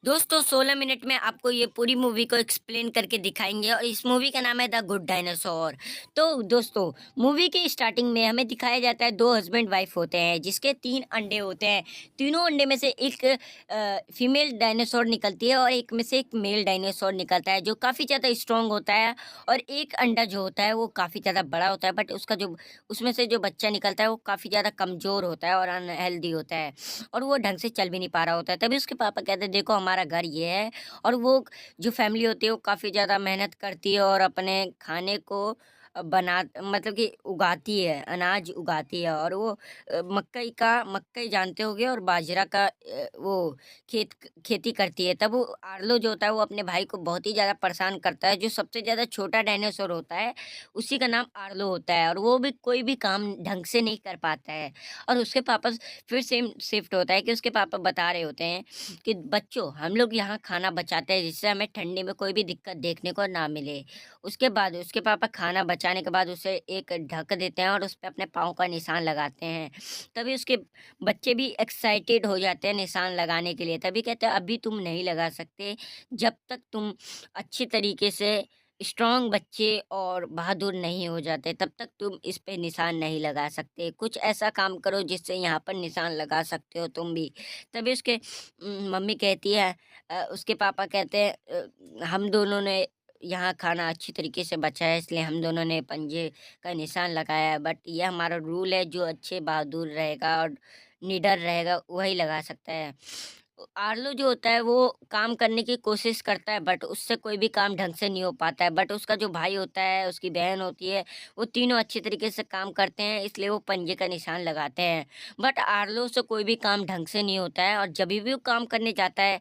दोस्तों 16 मिनट में आपको ये पूरी मूवी को एक्सप्लेन करके दिखाएंगे और इस मूवी का नाम है द गुड डायनासोर। तो दोस्तों मूवी के स्टार्टिंग में हमें दिखाया जाता है दो हस्बैंड वाइफ होते हैं जिसके तीन अंडे होते हैं। तीनों अंडे में से एक फीमेल डायनासोर निकलती है और एक में से एक मेल डायनासोर निकलता है जो काफ़ी ज़्यादा स्ट्रांग होता है। और एक अंडा जो होता है वो काफ़ी ज़्यादा बड़ा होता है, बट उसका जो उसमें से जो बच्चा निकलता है वो काफ़ी ज़्यादा कमज़ोर होता है और अनहेल्दी होता है और वो ढंग से चल भी नहीं पा रहा होता है। तभी उसके पापा कहते हैं देखो हमारा घर ये है। और वो जो फैमिली होती है वो काफ़ी ज़्यादा मेहनत करती है और अपने खाने को बना मतलब कि उगाती है, अनाज उगाती है। और वो मक्कई जानते होगे और बाजरा का वो खेती करती है। तब वो आर्लो जो होता है वो अपने भाई को बहुत ही ज़्यादा परेशान करता है। जो सबसे ज़्यादा छोटा डायनासोर होता है उसी का नाम आर्लो होता है और वो भी कोई भी काम ढंग से नहीं कर पाता है। और उसके पापा फिर सेम शिफ्ट होता है कि उसके पापा बता रहे होते हैं कि बच्चों हम लोग यहाँ खाना बचाते हैं जिससे हमें ठंडी में कोई भी दिक्कत देखने को ना मिले। उसके बाद उसके पापा खाना बचाने के बाद उसे एक ढक देते हैं और उस पे अपने पाँव का निशान लगाते हैं। तभी उसके बच्चे भी एक्साइटेड हो जाते हैं निशान लगाने के लिए। तभी कहते हैं अभी तुम नहीं लगा सकते, जब तक तुम अच्छे तरीके से स्ट्रॉन्ग बच्चे और बहादुर नहीं हो जाते तब तक तुम इस पे निशान नहीं लगा सकते। कुछ ऐसा काम करो जिससे यहाँ पर निशान लगा सकते हो तुम भी। तभी उसके मम्मी कहती है उसके पापा कहते हैं हम दोनों ने यहाँ खाना अच्छी तरीके से बचाया इसलिए हम दोनों ने पंजे का निशान लगाया है, बट ये हमारा रूल है जो अच्छे बहादुर रहेगा और निडर रहेगा वही लगा सकता है। आर्लो जो होता है वो काम करने की कोशिश करता है बट उससे कोई भी काम ढंग से नहीं हो पाता है। बट उसका जो भाई होता है, उसकी बहन होती है, वो तीनों अच्छे तरीके से काम करते हैं इसलिए वो पंजे का निशान लगाते हैं। बट आर्लो से कोई भी काम ढंग से नहीं होता है और जब भी वो काम करने जाता है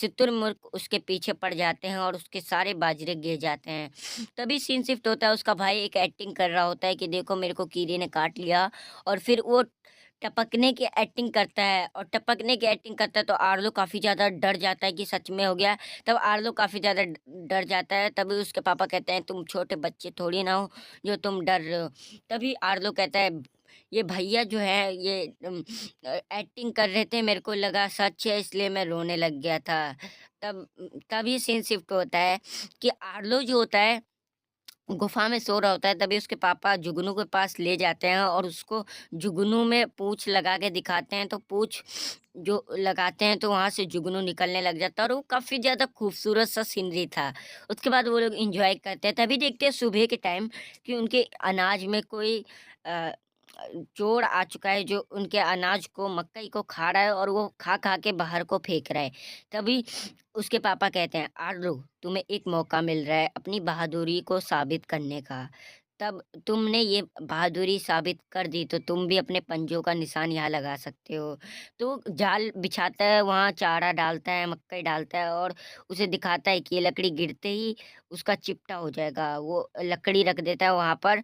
शुतुरमुर्ग उसके पीछे पड़ जाते हैं और उसके सारे बाजरे गिर जाते हैं। तभी सीन शिफ्ट होता है, उसका भाई एक एक्टिंग कर रहा होता है कि देखो मेरे को कीड़े ने काट लिया। और फिर वो टपकने की एक्टिंग करता है और टपकने की एक्टिंग करता है तो आर्लो काफ़ी ज़्यादा डर जाता है कि सच में हो गया। तब आर्लो काफ़ी ज़्यादा डर जाता है। तभी उसके पापा कहते हैं तुम छोटे बच्चे थोड़ी ना हो जो तुम डर रहे हो। तभी आर्लो कहता है ये भैया जो है ये एक्टिंग कर रहे थे, मेरे को लगा सच है इसलिए मैं रोने लग गया था। तभी सीन शिफ्ट होता है कि आर्लो जो होता है गुफ़ा में सो रहा होता है। तभी उसके पापा जुगनू के पास ले जाते हैं और उसको जुगनू में पूँछ लगा के दिखाते हैं। तो पूँछ जो लगाते हैं तो वहाँ से जुगनू निकलने लग जाता है और वो काफ़ी ज़्यादा खूबसूरत सा सीनरी था। उसके बाद वो लोग एन्जॉय करते हैं। तभी देखते हैं सुबह के टाइम कि उनके अनाज में कोई अ चोर आ चुका है जो उनके अनाज को, मक्कई को खा रहा है और वो खा-खा के बाहर को फेंक रहा है। तभी उसके पापा कहते हैं, "आर्लो, तुम्हें एक मौका मिल रहा है अपनी बहादुरी को साबित करने का। तब तुमने ये बहादुरी साबित कर दी तो तुम भी अपने पंजों का निशान यहाँ लगा सकते हो।" तो जाल बिछाता है, वहाँ चारा डालता है, मक्कई डालता है और उसे दिखाता है कि ये लकड़ी गिरते ही उसका चिपटा हो जाएगा। वो लकड़ी रख देता है वहाँ पर।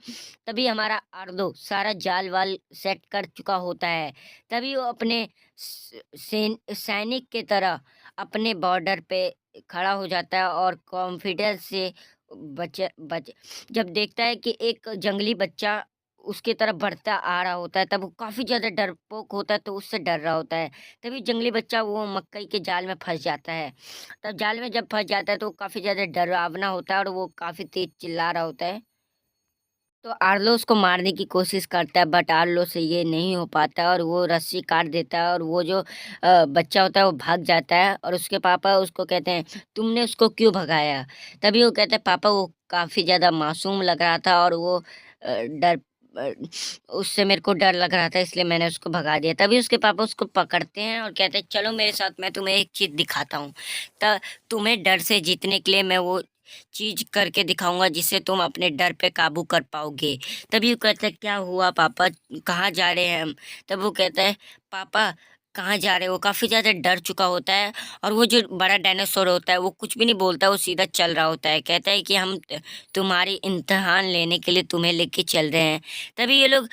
तभी हमारा आर्लो सारा जाल-वाल सेट कर चुका होता है। तभी वो अपने सैनिक की तरह अपने बॉर्डर पे खड़ा हो जाता है और कॉन्फिडेंस से बच बच जब देखता है कि एक जंगली बच्चा उसकी तरफ बढ़ता आ रहा होता है, तब वो काफ़ी ज़्यादा डरपोक होता है तो उससे डर रहा होता है। तभी जंगली बच्चा वो मक्कई के जाल में फँस जाता है। तब जाल में जब फँस जाता है तो वो काफ़ी ज़्यादा डरावना होता है और वो काफ़ी तेज़ चिल्ला रहा होता है। तो आर्लो उसको मारने की कोशिश करता है बट आर्लो से ये नहीं हो पाता और वो रस्सी काट देता है और वो जो बच्चा होता है वो भाग जाता है और उसके पापा उसको कहते हैं तुमने उसको क्यों भगाया। तभी वो कहते हैं पापा वो काफ़ी ज़्यादा मासूम लग रहा था और वो डर अ, उससे मेरे को डर लग रहा था इसलिए मैंने उसको भगा दिया। तभी उसके पापा उसको पकड़ते हैं और कहते हैं चलो मेरे साथ, मैं तुम्हें एक चीज़ दिखाता हूँ। तुम्हें डर से जीतने के लिए मैं वो चीज़ करके दिखाऊँगा जिससे तुम अपने डर पे काबू कर पाओगे। तभी वो कहता है क्या हुआ पापा, कहाँ जा रहे हैं हम? तब वो कहता है पापा कहाँ जा रहे हो? काफ़ी ज़्यादा डर चुका होता है और वो जो बड़ा डायनासोर होता है वो कुछ भी नहीं बोलता, वो सीधा चल रहा होता है। कहता है कि हम तुम्हारी इम्तिहान लेने के लिए तुम्हें लेके चल रहे हैं। तभी ये लोग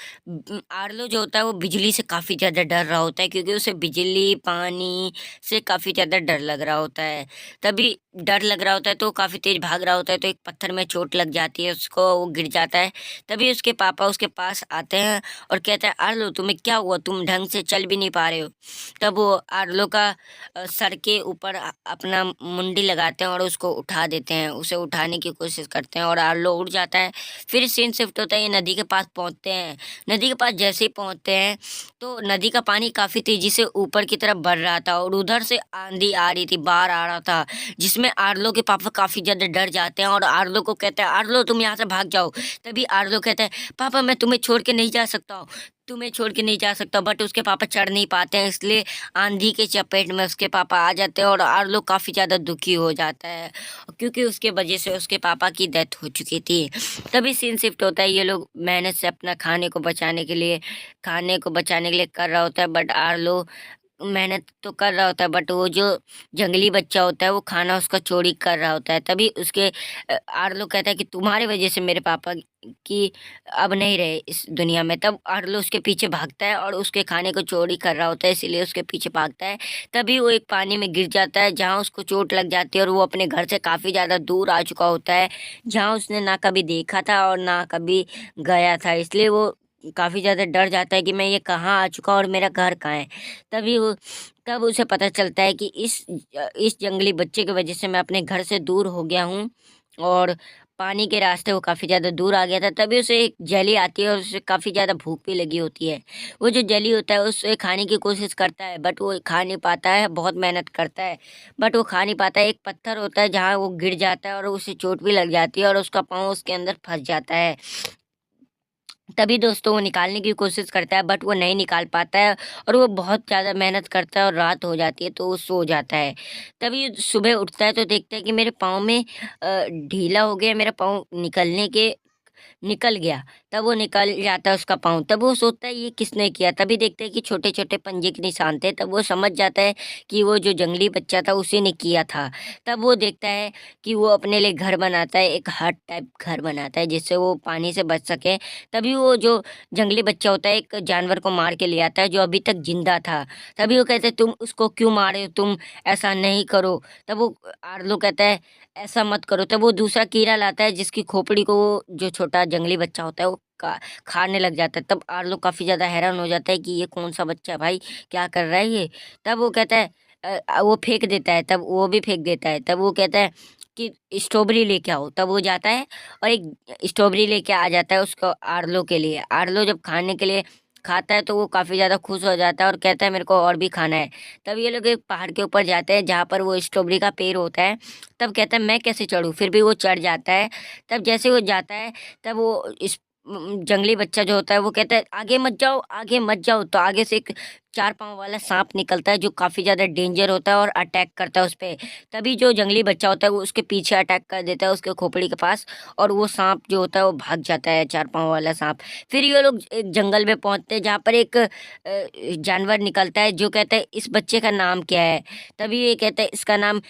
आर्लो जो होता है वो बिजली से काफ़ी ज़्यादा डर रहा होता है क्योंकि उसे बिजली, पानी से काफ़ी ज़्यादा डर लग रहा होता है। तभी डर लग रहा होता है तो वो काफ़ी तेज़ भाग रहा होता है तो एक पत्थर में चोट लग जाती है उसको, वो गिर जाता है। तभी उसके पापा उसके पास आते हैं और कहते हैं आर्लो तुम्हें क्या हुआ? तुम ढंग से चल भी नहीं पा रहे हो। तब वो आर्लो का सर के ऊपर अपना मुंडी लगाते हैं और उसको उठा देते हैं, उसे उठाने की कोशिश करते हैं और आर्लो उड़ जाता है। फिर सीन शिफ्ट होता है, ये नदी के पास पहुंचते हैं। नदी के पास जैसे ही पहुंचते हैं तो नदी का पानी काफी तेजी से ऊपर की तरफ बढ़ रहा था और उधर से आंधी आ रही थी, बाढ़ आ रहा था, जिसमें आर्लो के पापा काफी ज्यादा डर जाते हैं और आर्लो को कहते हैं, आर्लो तुम यहाँ से भाग जाओ। तभी आर्लो कहता है, पापा मैं तुम्हें छोड़ के नहीं जा सकता हूँ, तुम्हें छोड़ के नहीं जा सकता। बट उसके पापा चढ़ नहीं पाते हैं, इसलिए आंधी के चपेट में उसके पापा आ जाते हैं और आर्लो काफी ज्यादा दुखी हो जाता है, क्योंकि उसके वजह से उसके पापा की डेथ हो चुकी थी। तभी सीन शिफ्ट होता है, ये लोग मेहनत से अपना खाने को बचाने के लिए कर रहा होता है, बट आर्लो मेहनत तो कर रहा होता है, बट वो जो जंगली बच्चा होता है वो खाना उसका चोरी कर रहा होता है। तभी उसके आर्लो कहता है कि तुम्हारे वजह से मेरे पापा की अब नहीं रहे इस दुनिया में। तब आर्लो उसके पीछे भागता है और उसके खाने को चोरी कर रहा होता है, इसीलिए उसके पीछे भागता है। तभी वो एक पानी में गिर जाता है, जहाँ उसको चोट लग जाती है और वो अपने घर से काफी ज्यादा दूर आ चुका होता है, जहाँ उसने ना कभी देखा था और ना कभी गया था। इसलिए वो काफी ज्यादा डर जाता है कि मैं ये कहाँ आ चुका और मेरा घर कहाँ है। तभी वो तब उसे पता चलता है कि इस जंगली बच्चे की वजह से मैं अपने घर से दूर हो गया हूँ और पानी के रास्ते वो काफी ज्यादा दूर आ गया था। तभी उसे एक जेली आती है और उसे काफी ज्यादा भूख भी लगी होती है। वो जो जेली होता है उसे खाने की कोशिश करता है, बट वो खा नहीं पाता है, बहुत मेहनत करता है बट वो खा नहीं पाता है। एक पत्थर होता है जहाँ वो गिर जाता है और उसे चोट भी लग जाती है और उसका पाँव उसके अंदर फंस जाता है। तभी दोस्तों वो निकालने की कोशिश करता है, बट वो नहीं निकाल पाता है और वो बहुत ज़्यादा मेहनत करता है और रात हो जाती है तो वो सो जाता है। तभी सुबह उठता है तो देखता है कि मेरे पाँव में ढीला हो गया, मेरा पाँव निकल गया। तब वो निकल जाता है उसका पाँव, तब वो सोचता है ये किसने किया। तभी देखता है कि छोटे छोटे पंजे के निशान थे, तब वो समझ जाता है कि वो जो जंगली बच्चा था उसी ने किया था। तब वो देखता है कि वो अपने लिए घर बनाता है, एक हट टाइप घर बनाता है जिससे वो पानी से बच सके। तभी वो जो जंगली बच्चा होता है एक जानवर को मार के ले आता है जो अभी तक जिंदा था। तभी वो कहते हैं तुम उसको क्यों मारे हो, तुम ऐसा नहीं करो। तब वो आर्लो कहता है ऐसा मत करो। तब वो दूसरा कीड़ा लाता है जिसकी खोपड़ी को वो जो छोटा जंगली बच्चा होता है वो खाने लग जाता है। तब आर्लो काफी ज्यादा हैरान हो जाता है कि ये कौन सा बच्चा है भाई, क्या कर रहा है ये। तब वो कहता है वो फेंक देता है, तब वो भी फेंक देता है। तब वो कहता है कि स्ट्रॉबेरी लेके आओ। तब वो जाता है और एक स्ट्रॉबेरी लेके आ जाता है उसको आर्लो के लिए। आर्लो जब खाने के लिए खाता है तो वो काफी ज्यादा खुश हो जाता है और कहता है मेरे को और भी खाना है। तब ये लोग एक पहाड़ के ऊपर जाते हैं जहाँ पर वो स्ट्रॉबेरी का पेड़ होता है। तब कहता है मैं कैसे चढ़ूँ, फिर भी वो चढ़ जाता है। तब जैसे वो जाता है तब वो इस जंगली बच्चा जो होता है वो कहता है आगे मत जाओ, आगे मत जाओ। तो आगे से एक 4 पाँव वाला सांप निकलता है जो काफी ज्यादा डेंजर होता है और अटैक करता है उस पे। तभी जो जंगली बच्चा होता है वो उसके पीछे अटैक कर देता है उसके खोपड़ी के पास और वो सांप जो होता है वो भाग जाता है, 4 पाँव वाला सांप। फिर ये लोग एक जंगल में पहुंचते हैं जहाँ पर एक जानवर निकलता है जो कहता है इस बच्चे का नाम क्या है। तभी ये कहता है इसका नाम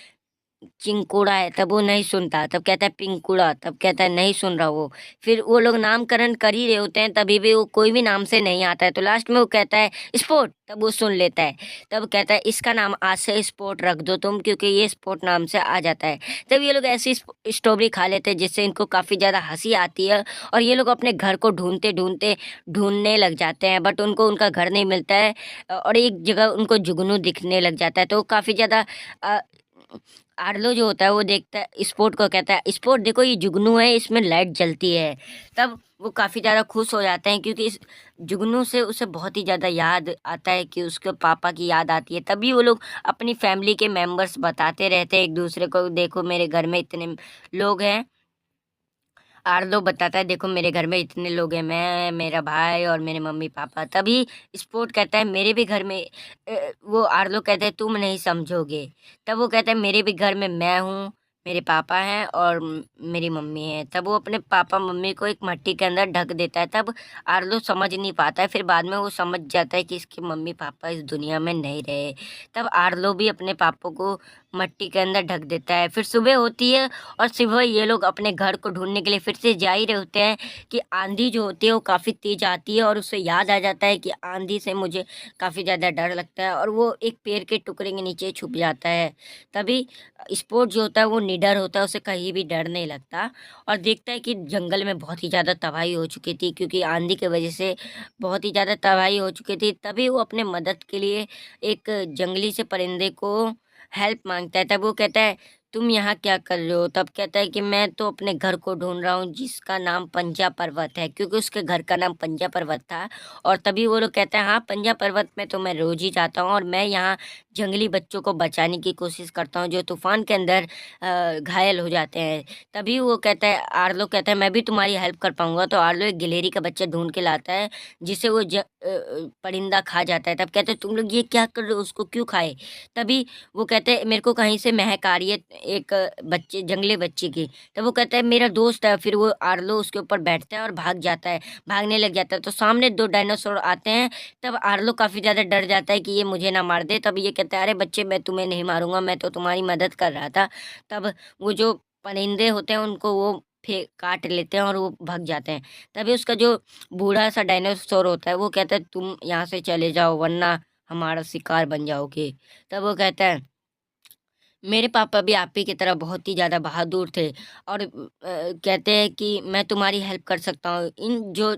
चिंकुड़ा है। तब वो नहीं सुनता, तब कहता है पिंकुड़ा, तब कहता है नहीं सुन रहा वो। फिर वो लोग नामकरण कर ही रहे होते हैं तभी भी वो कोई भी नाम से नहीं आता है, तो लास्ट में वो कहता है स्पोर्ट। तब वो सुन लेता है, तब कहता है इसका नाम आज से स्पोर्ट रख दो तुम, क्योंकि ये स्पोर्ट नाम से आ जाता है। तब ये लोग ऐसी स्ट्रॉबेरी खा लेते हैं जिससे इनको काफ़ी ज़्यादा हंसी आती है और ये लोग अपने घर को ढूंढते ढूंढते ढूंढने लग जाते हैं, बट उनको उनका घर नहीं मिलता है और एक जगह उनको जुगनू दिखने लग जाता है। तो काफ़ी ज़्यादा आर्लो जो होता है वो देखता है स्पोर्ट को, कहता है स्पोर्ट देखो ये जुगनू है, इसमें लाइट जलती है। तब वो काफ़ी ज़्यादा खुश हो जाते हैं क्योंकि इस जुगनू से उसे बहुत ही ज़्यादा याद आता है कि उसके पापा की याद आती है। तभी वो लोग अपनी फैमिली के मेंबर्स बताते रहते हैं एक दूसरे को, देखो मेरे घर में इतने लोग हैं। आर्लो बताता है देखो मेरे घर में इतने लोग हैं, मैं, मेरा भाई और मेरे मम्मी पापा। तभी स्पोर्ट कहता है मेरे भी घर में वो आर्लो कहते हैं तुम नहीं समझोगे। तब वो कहता है मेरे भी घर में मैं हूँ, मेरे पापा हैं और मेरी मम्मी है। तब वो अपने पापा मम्मी को एक मट्टी के अंदर ढक देता है। तब आर्लो समझ नहीं पाता है, फिर बाद में वो समझ जाता है कि इसके मम्मी पापा इस दुनिया में नहीं रहे। तब आर्लो भी अपने पापा को मट्टी के अंदर ढक देता है। फिर सुबह होती है और सुबह ये लोग अपने घर को ढूँढने के लिए फिर से जा ही रहे होते हैं कि आँधी जो होती है वो काफ़ी तेज़ आती है और उसे याद आ जाता है कि आँधी से मुझे काफ़ी ज़्यादा डर लगता है और वो एक पेड़ के टुकड़े के नीचे छुप जाता है। तभी स्पोर्ट जो होता है वो निडर होता है, उसे कहीं भी डर नहीं लगता और देखता है कि जंगल में बहुत ही ज़्यादा तबाही हो चुकी थी क्योंकि आँधी की वजह से बहुत ही ज़्यादा तबाही हो चुकी थी। तभी वो अपने मदद के लिए एक जंगली से परिंदे को हेल्प माँगता है। तब वो कहता है, "तुम यहाँ क्या कर रहे हो?" तब कहता है कि मैं तो अपने घर को ढूँढ रहा हूँ जिसका नाम पंजा पर्वत है, क्योंकि उसके घर का नाम पंजा पर्वत था। और तभी वो लोग कहते हैं, "हाँ, पंजा पर्वत में तो मैं रोज़ ही जाता हूँ और मैं यहाँ जंगली बच्चों को बचाने की कोशिश करता हूँ जो तूफ़ान के अंदर घायल हो जाते हैं।" तभी वो कहता है, आर्लो कहता है, "मैं भी तुम्हारी हेल्प कर पाऊँगा।" तो आर्लो एक गिलहरी का बच्चा ढूँढ के लाता है जिसे वो परिंदा खा जाता है। तब कहते हैं, "तुम लोग ये क्या कर रहे हो? उसको क्यों खाए?" तभी वो कहते हैं, "मेरे को कहीं से महक आ रही है एक बच्चे जंगली बच्चे की।" तब वो कहता है, "मेरा दोस्त है।" फिर वो आर्लो उसके ऊपर बैठता है और भाग जाता है, भागने लग जाता है। तो सामने 2 डायनासोर आते हैं, तब आर्लो काफ़ी ज़्यादा डर जाता है कि ये मुझे ना मार दे। तब ये कहता है, "अरे बच्चे, मैं तुम्हें नहीं मारूँगा, मैं तो तुम्हारी मदद कर रहा था।" तब वो जो परिंदे होते हैं उनको वो काट लेते हैं और वो भाग जाते हैं। तभी उसका जो बूढ़ा-सा डायनासोर होता है वो कहता है, "तुम यहाँ से चले जाओ वरना हमारा शिकार बन जाओगे।" तब वो कहता है, मेरे पापा भी आप ही की तरह बहुत ही ज़्यादा बहादुर थे और कहते हैं कि मैं तुम्हारी हेल्प कर सकता हूँ।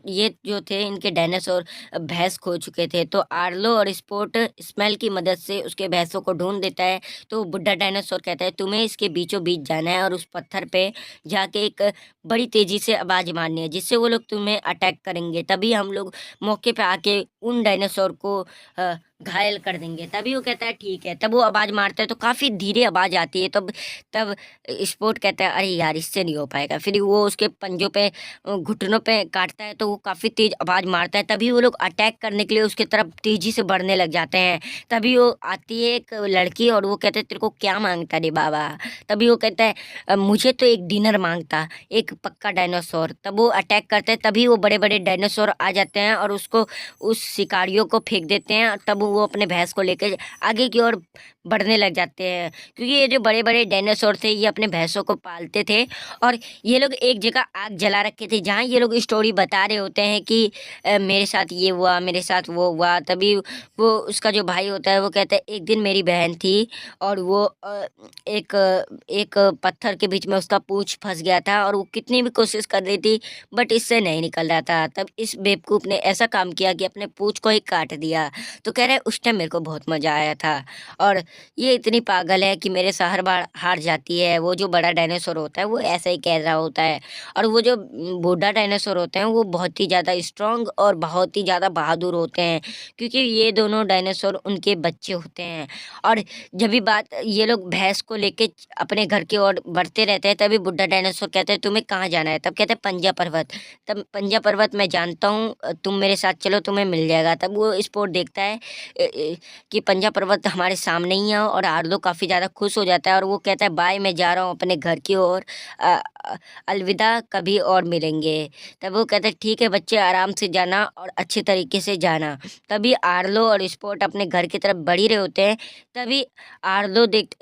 ये जो थे इनके डायनासोर भैंस खो चुके थे, तो आर्लो और स्पॉट स्मेल की मदद से उसके भैंसों को ढूँढ देता है। तो बुड्ढा डायनासोर कहता है, तुम्हें इसके बीचों-बीच जाना है और उस पत्थर पे जाके एक बड़ी तेज़ी से आवाज़ मारनी है जिससे वो लोग तुम्हें अटैक करेंगे। तभी हम लोग मौके पे आके उन डायनासोर को घायल कर देंगे। तभी वो कहता है ठीक है, तब वो आवाज़ मारता है तो काफ़ी धीरे आवाज़ आती है। तब तब स्पोर्ट कहता है, अरे यार, इससे नहीं हो पाएगा। फिर वो उसके पंजों पे घुटनों पे काटता है तो वो काफ़ी तेज़ आवाज़ मारता है। तभी वो लोग अटैक करने के लिए उसकी तरफ तेज़ी से बढ़ने लग जाते हैं। तभी वो आती है एक लड़की और वो कहते हैं, तेरे को क्या माँगता रे बाबा? तभी वो कहता है, मुझे तो एक डिनर माँगता, एक पक्का डायनासोर।" तब वो अटैक करते हैं, तभी वो बड़े-बड़े डायनासोर आ जाते हैं और उसको उस शिकारियों को फेंक देते हैं और तब वो अपने भैंस को लेके आगे की ओर बढ़ने लग जाते हैं। क्योंकि ये जो बड़े-बड़े डायनासोर थे ये अपने भैंसों को पालते थे और ये लोग एक जगह आग जला रखे थे जहाँ ये लोग स्टोरी बता रहे होते हैं कि मेरे साथ ये हुआ, मेरे साथ वो हुआ। तभी वो उसका जो भाई होता है वो कहता है, एक दिन मेरी बहन थी और वो एक एक पत्थर के बीच में उसका पूँछ फँस गया था और वो कितनी भी कोशिश कर रही थी बट इससे नहीं निकल रहा था। तब इस बेवकूफ़ ने ऐसा काम किया कि अपने पूँछ को ही काट दिया। तो कह रहा है, उस टाइम मेरे को बहुत मज़ा आया था और ये इतनी पागल है कि मेरे से हर बार हार जाती है। वो जो बड़ा डायनासोर होता है वो ऐसा ही कह रहा होता है और वो जो बूढ़ा डायनासोर होते हैं वो बहुत ही ज़्यादा स्ट्रॉन्ग और बहुत ही ज़्यादा बहादुर होते हैं क्योंकि ये दोनों डायनासोर उनके बच्चे होते हैं। और जब भी बात ये लोग भैंस को लेके अपने घर की ओर बढ़ते रहते हैं तभी बुड्ढा डायनासोर कहता है, तुम्हें कहाँ जाना है? तब कहते हैं, पंजा पर्वत। तब पंजा पर्वत मैं जानता हूँ, तुम मेरे साथ चलो, तुम्हें मिल जाएगा। तब वो स्पॉट देखता है कि पंजा पर्वत हमारे सामने ही है और आर्लो काफ़ी ज़्यादा खुश हो जाता है और वो कहता है, बाय, मैं जा रहा हूँ अपने घर की ओर, अ, अलविदा, कभी और मिलेंगे। तब वो कहता है, ठीक है बच्चे, आराम से जाना और अच्छे तरीके से जाना। तभी आर्लो और स्पॉट अपने घर की तरफ बढ़ ही रहे होते हैं, तभी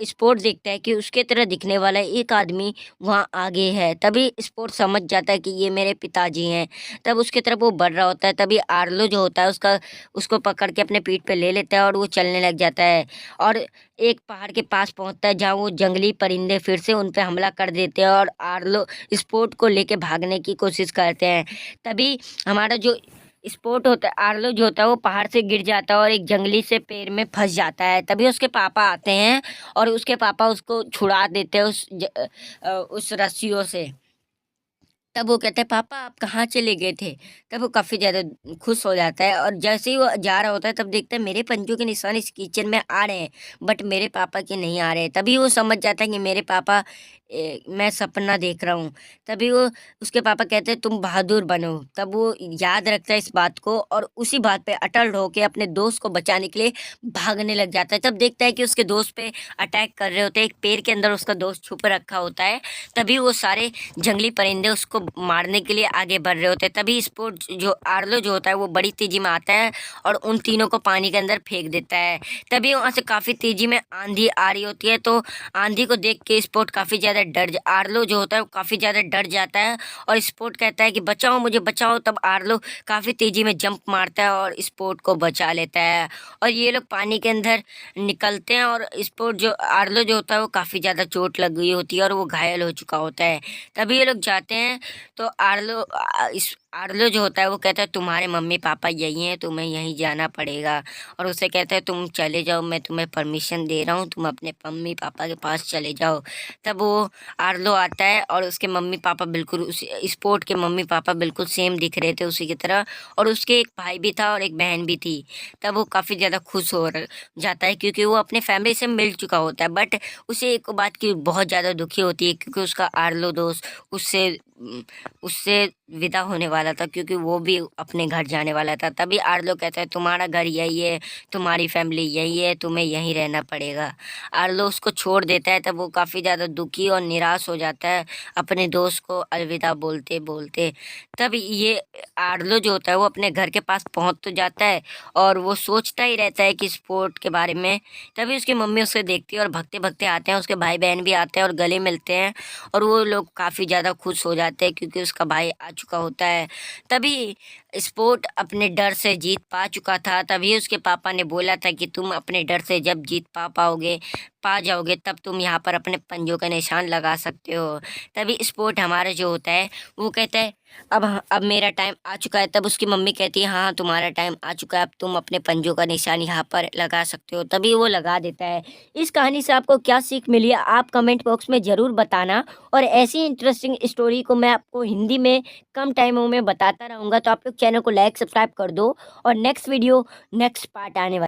स्पॉट देखता है कि उसके तरह दिखने वाला एक आदमी वहाँ आगे है। तभी स्पॉट समझ जाता है कि ये मेरे पिताजी हैं। तब उसकी तरफ वो बढ़ रहा होता है, तभी आर्लो जो होता है उसको पकड़ के अपने पीठ पे ले लेता है और वो चलने लग जाता है और एक पहाड़ के पास पहुँचता है जहाँ वो जंगली परिंदे फिर से उन पे हमला कर देते हैं और आर्लो स्पॉट को लेके भागने की कोशिश करते हैं। तभी हमारा जो स्पॉट होता है, आर्लो जो होता है, वो पहाड़ से गिर जाता है और एक जंगली से पेड़ में फँस जाता है। तभी उसके पापा आते हैं और उसके पापा उसको छुड़ा देते हैं उस रस्सियों से। तब वो कहता है, पापा आप कहाँ चले गए थे? तब वो काफ़ी ज़्यादा खुश हो जाता है और जैसे ही वो जा रहा होता है तब देखता है मेरे पंजों के निशान इस किचन में आ रहे हैं बट मेरे पापा के नहीं आ रहे। तभी वो समझ जाता है कि मेरे पापा मैं सपना देख रहा हूँ। तभी वो उसके पापा कहते हैं तुम बहादुर बनो। तब वो याद रखता है इस बात को और उसी बात पे अटल होके अपने दोस्त को बचाने के लिए भागने लग जाता है। तब देखता है कि उसके दोस्त पे अटैक कर रहे होते हैं, एक पेड़ के अंदर उसका दोस्त छुप रखा होता है। तभी वो सारे जंगली परिंदे उसको मारने के लिए आगे बढ़ रहे होते हैं। तभी स्पोर्ट जो आर्लो जो होता है वो बड़ी तेज़ी में आता है और उन तीनों को पानी के अंदर फेंक देता है। तभी वहाँ से काफ़ी तेज़ी में आंधी आ रही होती है, तो आंधी को देख के स्पोर्ट काफ़ी ज़्यादा आर्लो जो होता है वो काफ़ी ज़्यादा डर जाता है और स्पोर्ट कहता है कि बचाओ मुझे बचाओ। तब आर्लो काफ़ी तेज़ी में जंप मारता है और स्पोर्ट को बचा लेता है और ये लोग पानी के अंदर निकलते हैं और स्पोर्ट जो आर्लो जो होता है वो काफ़ी ज़्यादा चोट लग गई होती है और वो घायल हो चुका होता है। तभी ये लोग जाते हैं तो इस आर्लो जो होता है वो कहता है तुम्हारे मम्मी पापा यही हैं, तुम्हें यहीं जाना पड़ेगा। और उसे कहता है तुम चले जाओ, मैं तुम्हें परमिशन दे रहा हूँ, तुम अपने मम्मी पापा के पास चले जाओ। तब वो आर्लो आता है और उसके मम्मी पापा बिल्कुल उस स्पोर्ट के मम्मी पापा बिल्कुल सेम दिख रहे थे उसी की तरह और उसके एक भाई भी था और एक बहन भी थी। तब वो काफ़ी ज़्यादा खुश जाता है क्योंकि वो अपने फैमिली से मिल चुका होता है, बट उसे एक बात की बहुत ज़्यादा दुखी होती है क्योंकि उसका आर्लो दोस्त उससे उससे विदा होने वाला था क्योंकि वो भी अपने घर जाने वाला था। तभी आर्लो कहता है तुम्हारा घर यही है, तुम्हारी फैमिली यही है, तुम्हें यहीं रहना पड़ेगा। आर्लो उसको छोड़ देता है। तब वो काफ़ी ज़्यादा दुखी और निराश हो जाता है अपने दोस्त को अलविदा बोलते बोलते। तब ये आर्लो जो होता है वो अपने घर के पास पहुंच तो जाता है और वो सोचता ही रहता है कि स्पोर्ट के बारे में। तभी उसकी मम्मी उसे देखती है और भगते भगते आते हैं, उसके भाई बहन भी आते हैं और गले मिलते हैं और वो लोग काफ़ी ज़्यादा खुश हो जाते हैं क्योंकि उसका भाई आ चुका होता है। तभी स्पोर्ट अपने डर से जीत पा चुका था। तभी उसके पापा ने बोला था कि तुम अपने डर से जब जीत पा जाओगे तब तुम यहाँ पर अपने पंजों का निशान लगा सकते हो। तभी स्पोर्ट हमारा जो होता है वो कहता है अब मेरा टाइम आ चुका है। तब उसकी मम्मी कहती है हाँ तुम्हारा टाइम आ चुका है, अब तुम अपने पंजों का निशान यहाँ पर लगा सकते हो। तभी वो लगा देता है। इस कहानी से आपको क्या सीख मिली है आप कमेंट बॉक्स में ज़रूर बताना और ऐसी इंटरेस्टिंग स्टोरी को मैं आपको हिंदी में कम टाइमों में बताता रहूँगा। तो आप लोग चैनल को लाइक सब्सक्राइब कर दो और नेक्स्ट वीडियो नेक्स्ट पार्ट आने वाला